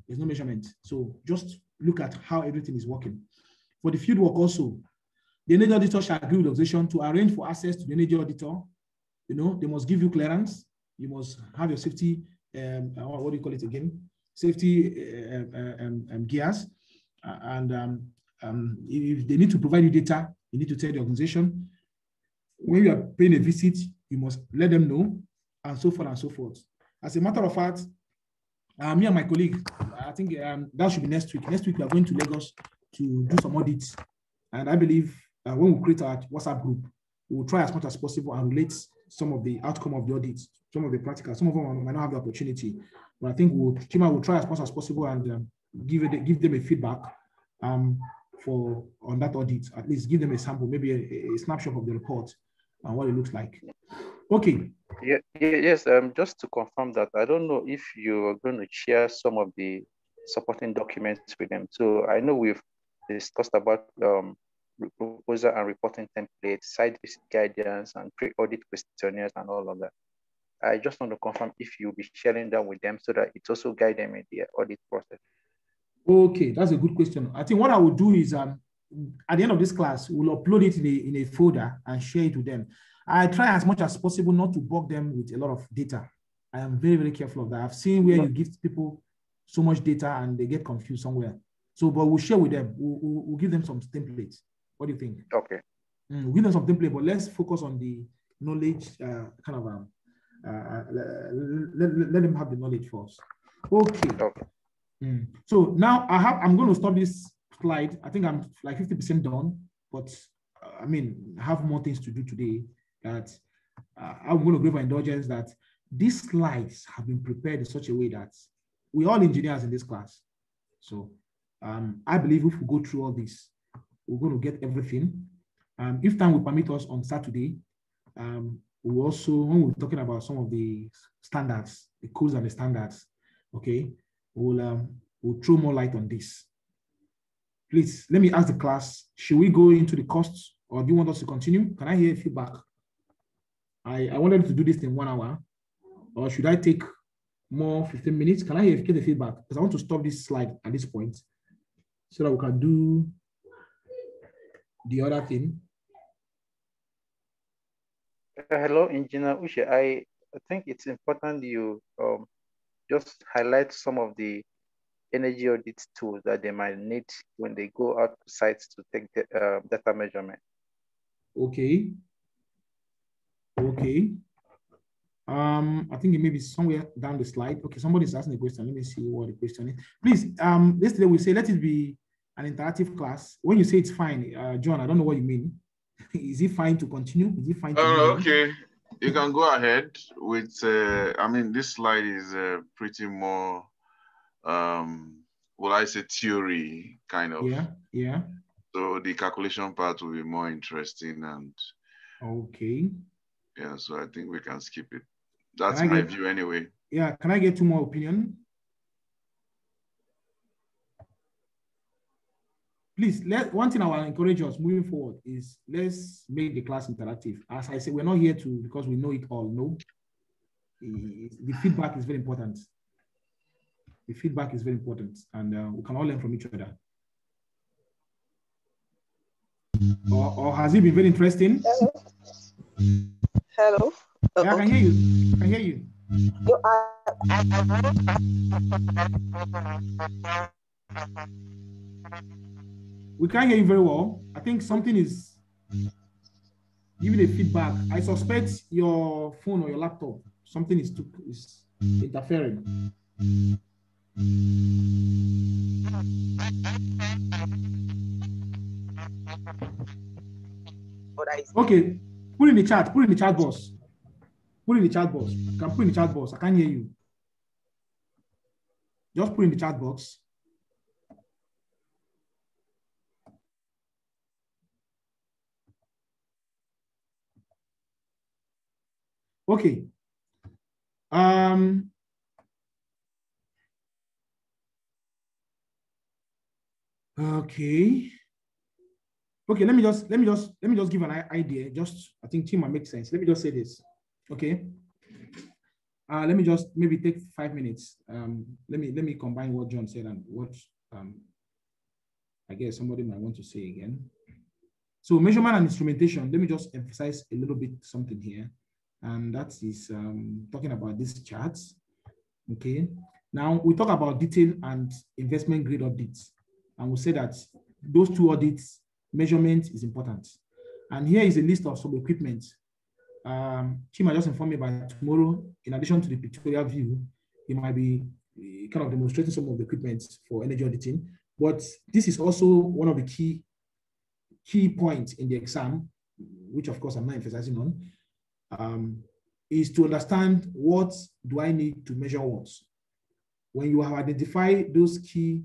S1: There's no measurement. So just look at how everything is working. For the field work also, the energy auditor shall agree with the organization to arrange for access to the energy auditor. They must give you clearance. You must have your safety, what do you call it again? Safety gears. If they need to provide you data, you need to tell the organization. When you are paying a visit, you must let them know, and so forth and so forth. As a matter of fact, me and my colleague, I think that should be next week. Next week, we are going to Lagos to do some audits. And I believe when we create our WhatsApp group, we will try as much as possible and relate some of the outcome of the audits, some of the practical. Some of them might not have the opportunity, but I think Chima will try as much as possible and give them a feedback on that audit. At least give them a sample, maybe a snapshot of the report and what it looks like. Okay.
S2: Yes. Just to confirm that, I don't know if you're going to share some of the supporting documents with them. So I know we've discussed about proposal and reporting templates, site visit guidance, and pre-audit questionnaires and all of that. I just want to confirm if you'll be sharing that with them so that it also guide them in the audit process.
S1: Okay, that's a good question. I think what I will do is at the end of this class, we'll upload it in a folder and share it with them. I try as much as possible not to bug them with a lot of data. I am very, very careful of that. I've seen where you give people so much data and they get confused somewhere. So, but we'll share with them. We'll give them some templates. What do you think?
S2: Okay.
S1: We'll give them some templates, but let's focus on the knowledge let them have the knowledge first. Okay. So now I'm going to stop this slide. I think I'm like 50% done, but I have more things to do today that I'm going to give my indulgence that these slides have been prepared in such a way that we're all engineers in this class. So I believe if we go through all this, we're going to get everything. If time will permit us on Saturday, we also, when we're talking about some of the standards, the codes and the standards, okay, we'll throw more light on this. Please, let me ask the class, should we go into the costs or do you want us to continue? Can I hear feedback? I wanted to do this in 1 hour, or should I take more 15 minutes? Can I get the feedback? Because I want to stop this slide at this point so that we can do the other thing.
S2: Hello, Engineer Ushe. I think it's important you just highlight some of the energy audit tools that they might need when they go out to sites to take the, data measurement.
S1: Okay. I think it may be somewhere down the slide. Okay, somebody's asking a question. Let me see what the question is. Please, yesterday we say let it be an interactive class. When you say it's fine, John, I don't know what you mean. Is it fine to continue? Is it fine to
S3: okay. You can go ahead with, this slide is pretty more, I say theory kind of.
S1: Yeah.
S3: So the calculation part will be more interesting and.
S1: Okay.
S3: Yeah, so I think we can skip it. That's my view anyway.
S1: Yeah, can I get 2 more opinions? Please, one thing I will encourage us moving forward is let's make the class interactive. As I say, we're not here to, because we know it all, no. The feedback is very important. The feedback is very important and we can all learn from each other. Or has it been very interesting?
S4: Hello. Hello.
S1: Yeah, I can hear you. I can hear you.
S4: No,
S1: We can't hear you very well. I think something is giving a feedback. I suspect your phone or your laptop. Something is interfering. Okay, put in the chat. Put in the chat box. Put in the chat box. You can put in the chat box. I can't hear you. Just put in the chat box. Okay. Okay. Okay, let me just give an idea. Just, I think Chima makes sense. Let me just say this. Okay. Let me just maybe take 5 minutes. Let me combine what John said and what I guess somebody might want to say again. So measurement and instrumentation, let me just emphasize a little bit something here. And that is talking about these charts. Okay. Now we talk about detail and investment grade audits. And we say that those two audits, measurement is important. And here is a list of some equipment. Chima just informed me by tomorrow, in addition to the pictorial view, he might be kind of demonstrating some of the equipment for energy auditing. But this is also one of the key points in the exam, which of course I'm not emphasizing on, is to understand what do I need to measure what. When you have identified those key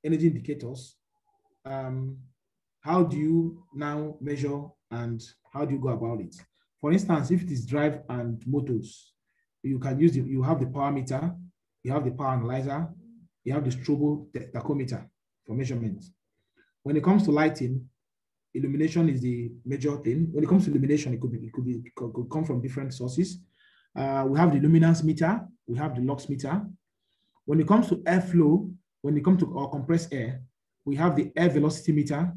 S1: energy indicators, how do you now measure and how do you go about it? For instance, if it is drive and motors, you can use you have the power meter, you have the power analyzer, you have the strobo tachometer for measurement. When it comes to lighting, illumination is the major thing. When it comes to illumination, it could come from different sources. We have the luminance meter, we have the lux meter. When it comes to airflow, when it comes to our compressed air, we have the air velocity meter,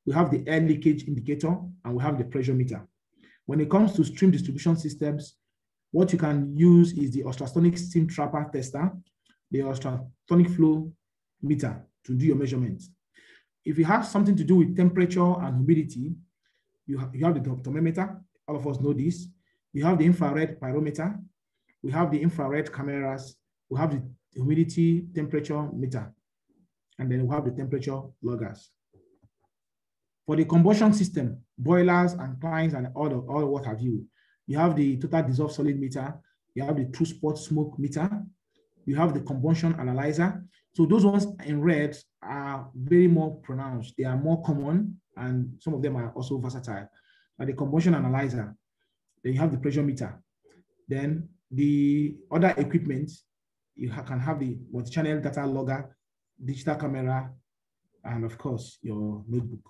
S1: we have the air leakage indicator, and we have the pressure meter. When it comes to stream distribution systems, what you can use is the ultrasonic steam trapper tester, the ultrasonic flow meter to do your measurements. If you have something to do with temperature and humidity, you have the thermometer. All of us know this. You have the infrared pyrometer. We have the infrared cameras. We have the humidity temperature meter. And then we have the temperature loggers. For the combustion system, boilers and clients and all what have you, you have the total dissolved solid meter, you have the true spot smoke meter, you have the combustion analyzer. So those ones in red are very more pronounced. They are more common, and some of them are also versatile. The combustion analyzer, then you have the pressure meter. Then the other equipment, you can have the multi-channel data logger, digital camera, and of course, your notebook.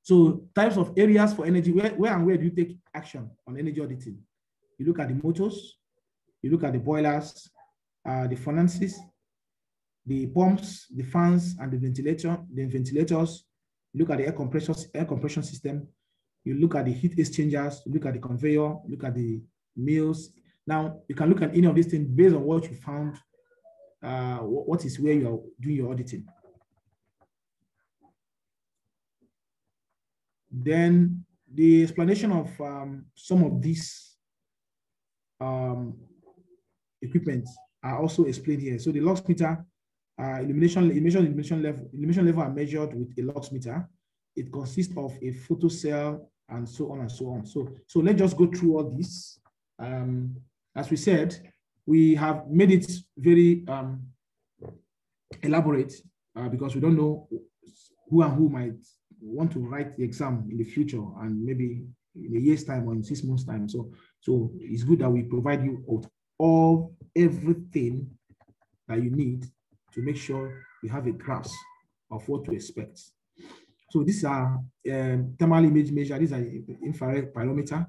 S1: So types of areas for energy, where do you take action on energy auditing? You look at the motors, you look at the boilers, the furnaces, the pumps, the fans, and the ventilators. You look at the air compression system. You look at the heat exchangers, you look at the conveyor, look at the mills. Now, you can look at any of these things based on what you found, what is where you are doing your auditing. Then the explanation of some of these equipment are also explained here. So the lux meter, illumination level are measured with a lux meter. It consists of a photo cell and so on and so on. So let's just go through all this. As we said, we have made it very elaborate because we don't know who and who might want to write the exam in the future, and maybe in a year's time or in 6 months' time. So it's good that we provide you everything that you need to make sure you have a grasp of what to expect. So these are thermal image measure. These are infrared pyrometer.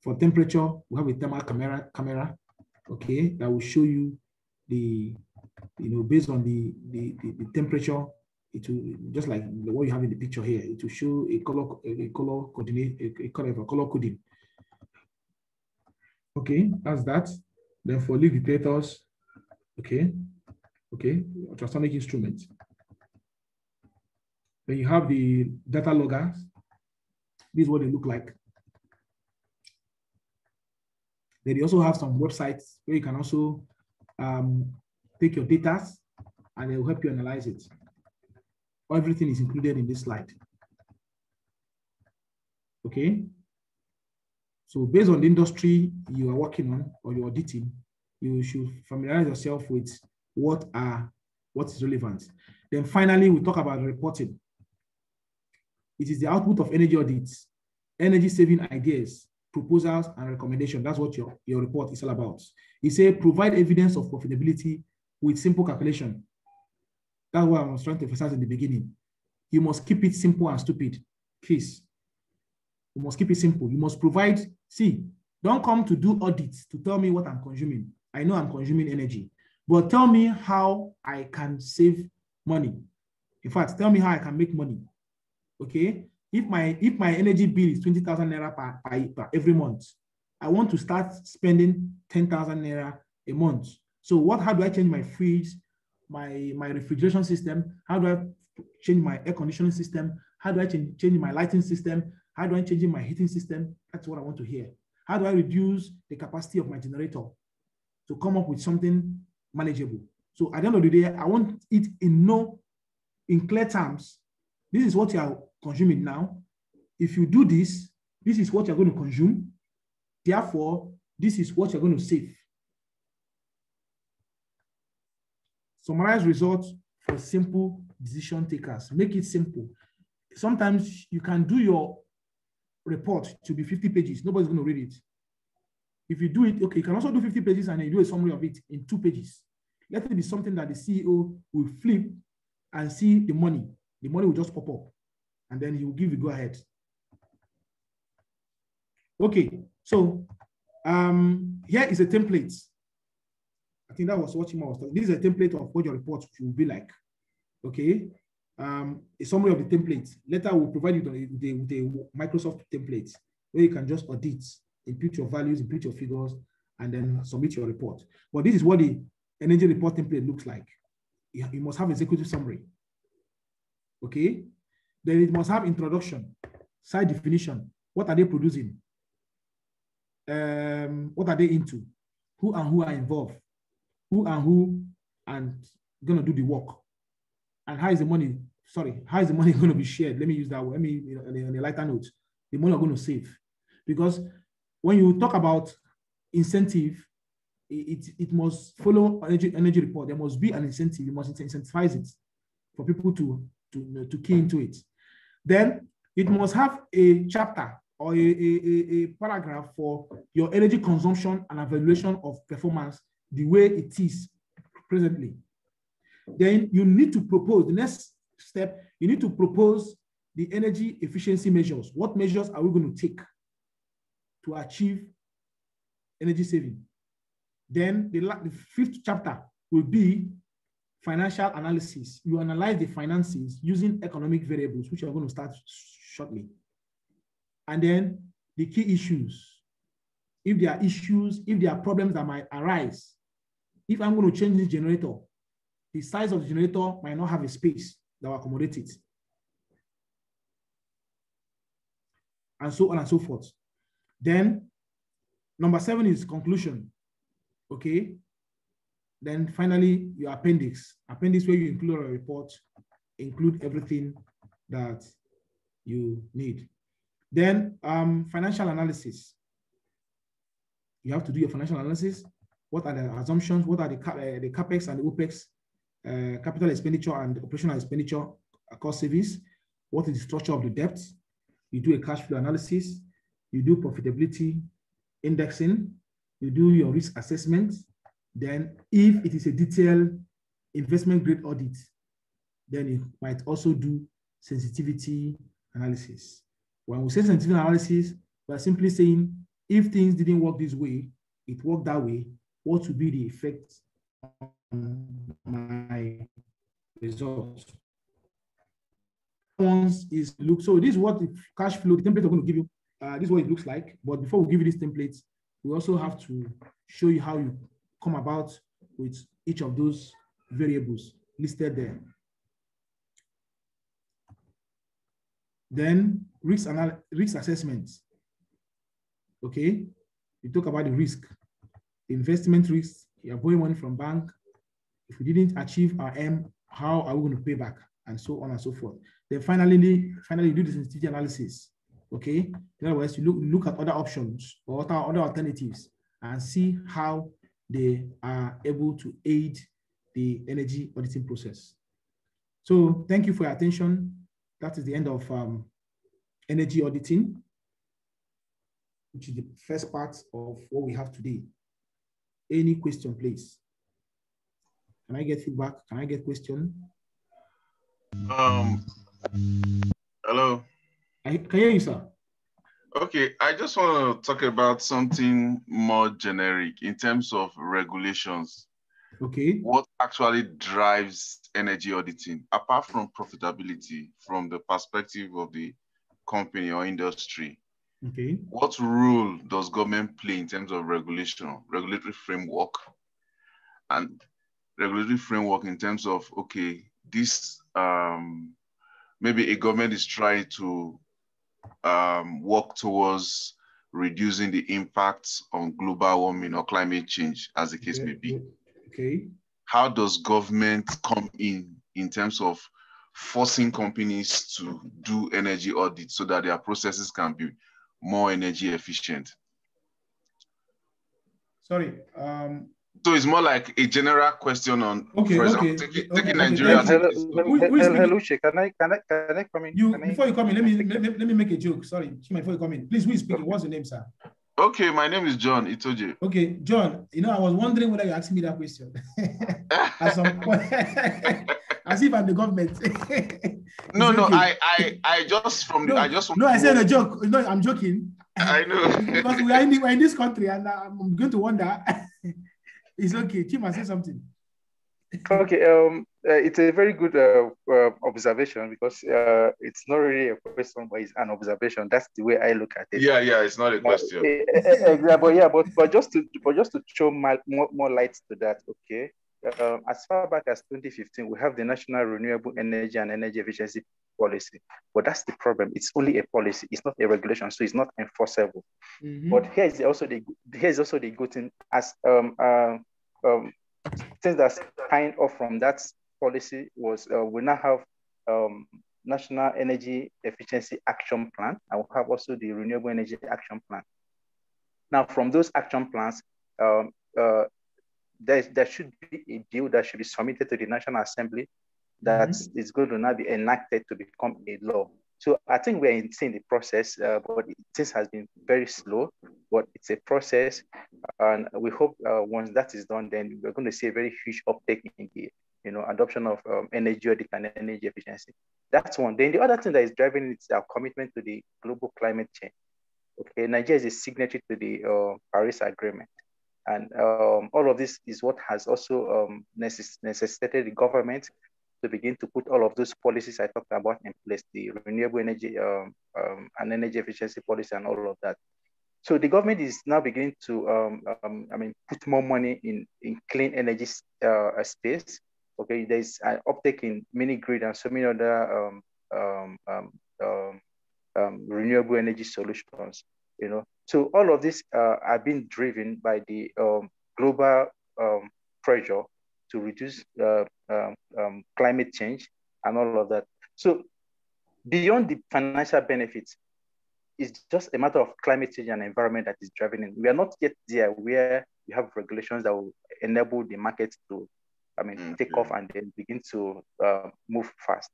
S1: For temperature, we have a thermal camera, okay, that will show you the, based on the temperature it will, just like what you have in the picture here, it will show a color coding. Okay, that's that. Then for lead indicators, okay, ultrasonic instrument. Then you have the data loggers. This is what they look like. Then you also have some websites where you can also take your data and they will help you analyze it. Everything is included in this slide. Okay. So based on the industry you are working on or you're auditing, you should familiarize yourself with what is relevant. Then finally, we talk about reporting. It is the output of energy audits, energy saving ideas, proposals, and recommendations. That's what your report is all about. It says provide evidence of profitability with simple calculation. That's what I was trying to emphasize in the beginning. You must keep it simple and stupid. Please. You must keep it simple. You must provide, see, don't come to do audits to tell me what I'm consuming. I know I'm consuming energy, but tell me how I can save money. In fact, tell me how I can make money. Okay? If my energy bill is 20,000 naira per every month, I want to start spending 10,000 naira a month. So how do I change my fridge, my refrigeration system? How do I change my air conditioning system? How do I change my lighting system? How do I change my heating system? That's what I want to hear. How do I reduce the capacity of my generator to come up with something manageable? So at the end of the day, I want it in clear terms. This is what you are consuming now. If you do this, this is what you're going to consume. Therefore, this is what you're going to save. Summarize results for simple decision takers. Make it simple. Sometimes you can do your report to be 50 pages. Nobody's going to read it. If you do it, okay, you can also do 50 pages and then you do a summary of it in 2 pages. Let it be something that the CEO will flip and see the money. The money will just pop up and then he will give you go ahead. Okay, so here is a template. I think that was what Chima was talking. This is a template of what your report will be like. Okay, a summary of the template. Later, we'll provide you with a Microsoft template where you can just audit, input your values, input your figures, and then submit your report. But this is what the energy report template looks like. You must have executive summary. Okay, then it must have introduction, site definition. What are they producing? What are they into? Who are involved? Who and gonna do the work? And how is the money going to be shared? Let me use that word. Let me, on a lighter note, the money are going to save. Because when you talk about incentive, it must follow energy report. There must be an incentive. You must incentivize it for people to key into it. Then it must have a chapter or a paragraph for your energy consumption and evaluation of performance the way it is presently. Then you need to propose, the next step, you need to propose the energy efficiency measures. What measures are we going to take to achieve energy saving? Then the 5th chapter will be financial analysis. You analyze the finances using economic variables, which are going to start shortly. And then the key issues. If there are issues, if there are problems that might arise, if I'm going to change this generator, the size of the generator might not have a space that will accommodate it. And so on and so forth. Then number 7 is conclusion. Okay. Then finally, your appendix. Appendix where you include a report, include everything that you need. Then financial analysis. You have to do your financial analysis. What are the assumptions? What are the CapEx and the OpEx, capital expenditure and operational expenditure cost savings? What is the structure of the debt? You do a cash flow analysis. You do profitability indexing. You do your risk assessment. Then if it is a detailed investment grade audit, then you might also do sensitivity analysis. When we say sensitivity analysis, we're simply saying if things didn't work this way, it worked that way, what would be the effect on my results? ones is look. So this is what the cash flow, the template I'm going to give you. This is what it looks like. But before we give you these templates, we also have to show you how you come about with each of those variables listed there. Then risk assessments. Okay, we talk about the risk, the investment risk. You are borrowing money from bank. If we didn't achieve our aim, how are we going to pay back, and so on and so forth. Then finally do the sensitivity analysis. Okay, in other words, you look at other options or other alternatives and see how they are able to aid the energy auditing process. So thank you for your attention. That is the end of energy auditing, which is the first part of what we have today. Any question, please? Can I get feedback? Can I get question?
S3: Hello.
S1: I can hear you, sir.
S3: Okay, I just want to talk about something more generic in terms of regulations.
S1: Okay.
S3: What actually drives energy auditing, apart from profitability, from the perspective of the company or industry?
S1: Okay.
S3: What role does government play in terms of regulatory framework, and regulatory framework in terms of, okay, this, maybe a government is trying to work towards reducing the impacts on global warming or climate change, as the case may be.
S1: Okay.
S3: How does government come in terms of forcing companies to do energy audits so that their processes can be more energy efficient?
S1: Sorry.
S3: So it's more like a general question on,
S1: okay,
S3: for
S1: okay,
S3: example,
S1: okay,
S3: Nigeria.
S2: Hello, can I come in?
S1: Before you come in, let me make a joke. Sorry, before you come in, please, who is speaking? What's your name, sir?
S3: Okay, my name is John Itoje.
S1: Okay, John, I was wondering whether you're asking me that question. At some point, as if I'm the government.
S3: No,
S1: okay.
S3: I just
S1: I said a joke. No, I'm joking.
S3: I know.
S1: Because we're in this country, and I'm going to wonder. It's okay. Chima, say something.
S2: Okay, it's a very good observation, because it's not really a question, but it's an observation. That's the way I look at it.
S3: Yeah, it's not a question.
S2: But just to throw more light to that, okay. As far back as 2015, we have the National Renewable Energy and Energy Efficiency Policy, but that's the problem. It's only a policy. It's not a regulation, so it's not enforceable. Mm-hmm. But here's also the good thing. As things that's kind of from that policy was we now have National Energy Efficiency Action Plan, and we have also the Renewable Energy Action Plan. Now, from those action plans, there should be a bill that should be submitted to the National Assembly that is going to now be enacted to become a law. So I think we're in the process, but this has been very slow, but it's a process. And we hope once that is done, then we're going to see a very huge uptake in the adoption of energy audit and energy efficiency. That's one. Then the other thing that is driving it is our commitment to the global climate change. Okay, Nigeria is a signatory to the Paris Agreement. And all of this is what has also necessitated the government to begin to put all of those policies I talked about in place, the renewable energy and energy efficiency policy and all of that. So the government is now beginning to, put more money in clean energy space. Okay, there's an uptake in mini grid and so many other renewable energy solutions. So all of this are being driven by the global pressure to reduce climate change and all of that. So beyond the financial benefits, it's just a matter of climate change and environment that is driving it. We are not yet there where we have regulations that will enable the market to, take off and then begin to move fast.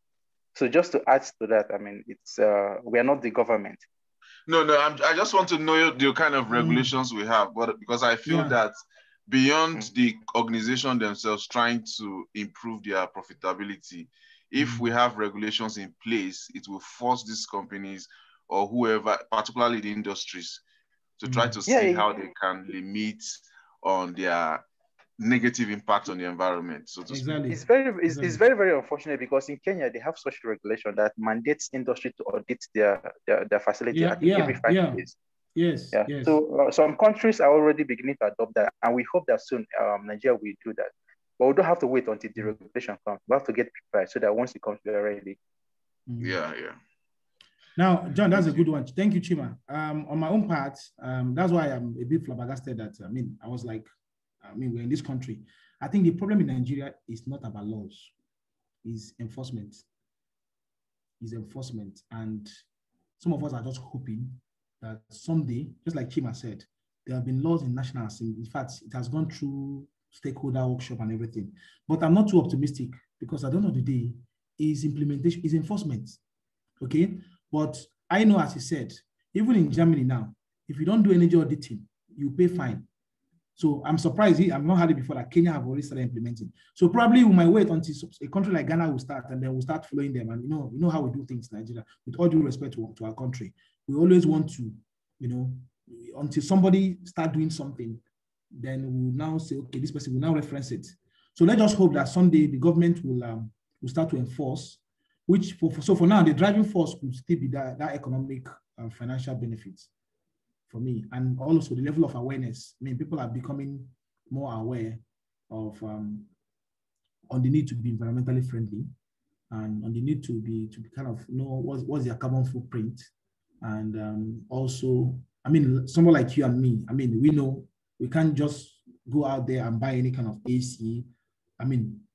S2: So just to add to that, it's we are not the government.
S3: No, I just want to know the kind of regulations we have, but because I feel that beyond the organization themselves trying to improve their profitability, if we have regulations in place, it will force these companies or whoever, particularly the industries, to try to see how they can limit on their negative impact on the environment, so to speak.
S1: Exactly.
S2: It's very, very unfortunate because in Kenya, they have such regulation that mandates industry to audit their facility every 5 years.
S1: Yes.
S2: So some countries are already beginning to adopt that, and we hope that soon Nigeria will do that. But we don't have to wait until the regulation comes. We have to get prepared so that once it comes, we are ready.
S3: Yeah.
S1: Now, John, that's a good one. Thank you, Chima. On my own part, that's why I'm a bit flabbergasted that, I was like, we're in this country. I think the problem in Nigeria is not about laws, it's enforcement. And some of us are just hoping that someday, just like Chima said, there have been laws in national assembly. In fact, it has gone through stakeholder workshop and everything. But I'm not too optimistic because at the end of the day, is implementation, is enforcement. Okay. But I know, as he said, even in Germany now, if you don't do energy auditing, you pay fine. So I'm surprised, I've not heard it before, that Kenya have already started implementing. So probably we might wait until a country like Ghana will start, and then we'll start following them. And you know how we do things in Nigeria, with all due respect to our country. We always want to, until somebody start doing something, then we'll now say, okay, this person will now reference it. So let's just hope that someday the government will start to enforce, which for now, the driving force could still be that economic and financial benefits for me. And also the level of awareness. People are becoming more aware of on the need to be environmentally friendly and on the need to be kind of know what's their carbon footprint. And also, someone like you and me, we know we can't just go out there and buy any kind of AC.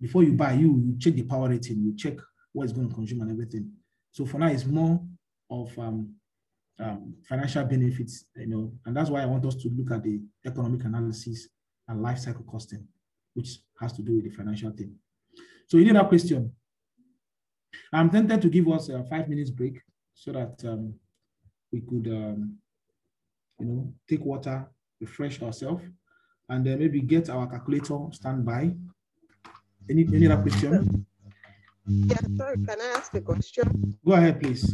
S1: Before you buy, you check the power rating, you check what it's going to consume and everything. So for now, it's more of financial benefits, and that's why I want us to look at the economic analysis and life cycle costing, which has to do with the financial thing. So any other question? I'm tempted to give us a 5 minutes break so that we could, take water, refresh ourselves, and then maybe get our calculator standby. Any other question?
S4: Yeah, sorry, can I ask a question?
S1: Go ahead, please.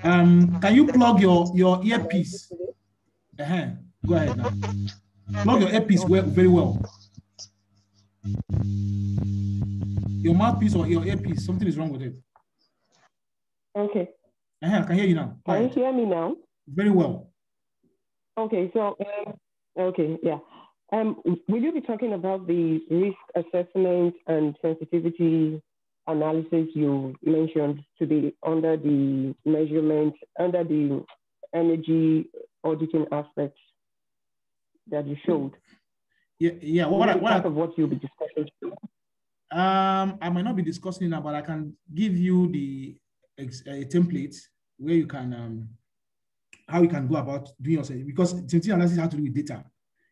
S1: Can you plug your earpiece? Go ahead now. Plug your earpiece very well. Your mouthpiece or your earpiece, something is wrong with it.
S5: Okay.
S1: I can hear you now.
S5: Can you hear me now?
S1: Very well.
S5: Okay, so, yeah. Will you be talking about the risk assessment and sensitivity analysis you mentioned to be under the measurement, under the energy auditing aspects that you showed?
S1: Yeah.
S5: Part of what you'll be discussing?
S1: I might not be discussing it now, but I can give you a template where you can how you can go about doing yourself, because sensitivity analysis has to do with data.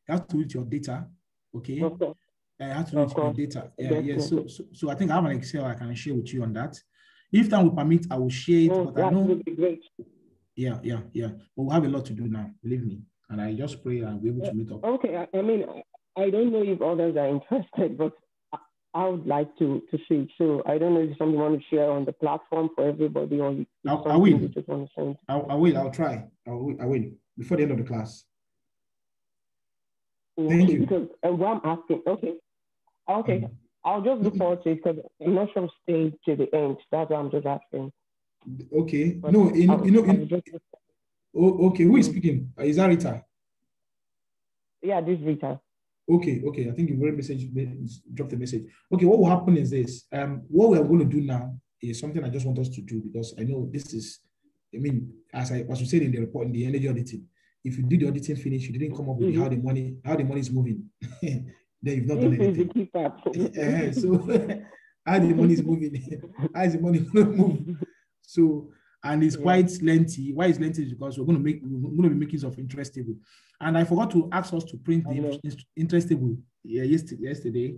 S1: You have to do with your data, okay?
S5: Okay.
S1: You have to do with your data. Yeah. So I think I have an Excel I can share with you on that. If time will permit, I will share it. But I know,
S5: would be great.
S1: Yeah. But we'll have a lot to do now, believe me. And I just pray I'll be able to meet up.
S5: Okay. I don't know if others are interested, but I would like to see it. So I don't know if something you want to share on the platform for everybody, or
S1: I will.
S5: You just want to send.
S1: I will. I'll try. I will before the end of the class. Thank you.
S5: Because what I'm asking, okay. I'll just look forward to it because I'm not sure staying to the end. That's what I'm just asking.
S1: Okay.
S5: But
S1: no, okay. Who is speaking? Is that Rita?
S5: Yeah, this is Rita.
S1: Okay. I think you've already dropped the message. Okay, what will happen is this. What we are going to do now is something I just want us to do, because I know this is, as we said in the report, in the energy auditing, if you did the auditing finish, you didn't come up with how the money is moving, then you've not done anything.
S5: This is the key part.
S1: So how the money is moving, how is the money going to move? So, and it's quite lengthy. Why it's lengthy is because we're going to be making some interest table. And I forgot to ask us to print the interest table yesterday.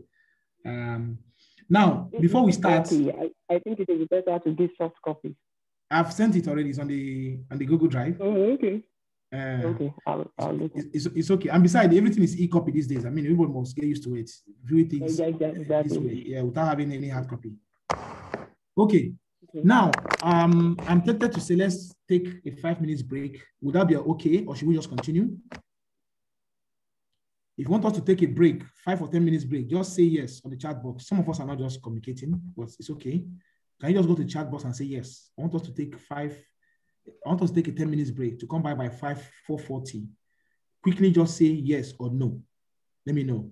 S1: Now, before we start,
S5: I think it is better to give soft copies.
S1: I've sent it already. It's on the Google Drive.
S5: Oh, okay.
S1: Okay,
S5: I'll look.
S1: It's okay. And besides, everything is e-copy these days. Everybody must get used to it. View things
S5: exactly.
S1: this way, without having any hard copy. Okay.
S5: Okay.
S1: Now, I'm tempted to say, let's take a 5 minutes break. Would that be okay, or should we just continue? If you want us to take a break, 5 or 10 minutes break, just say yes on the chat box. Some of us are not just communicating, but it's okay. Can you just go to the chat box and say yes? I want us to take a 10 minutes break to come by 4:40. Quickly just say yes or no. Let me know.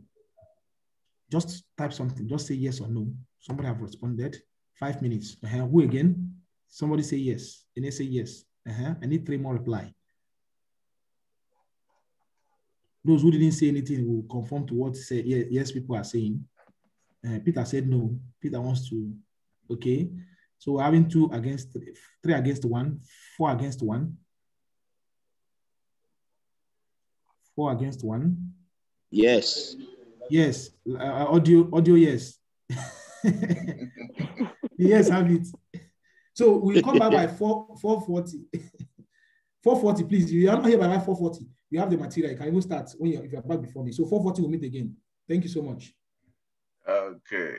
S1: Just type something. Just say yes or no. Somebody have responded. 5 minutes. Who again? Somebody say yes. And they say yes. I need 3 more reply. Those who didn't say anything will conform to what say yes people are saying. Peter said no. Peter wants to. Okay. So we're having 3 against 1, 4 against 1. 4 against 1.
S6: Yes.
S1: Yes. Audio yes. Yes, have it. So we'll come back by 4:40. 4:40, please. You are not here by 4:40. You have the material. You can even start if you're back before me. So 4:40 we'll meet again. Thank you so much.
S3: Okay.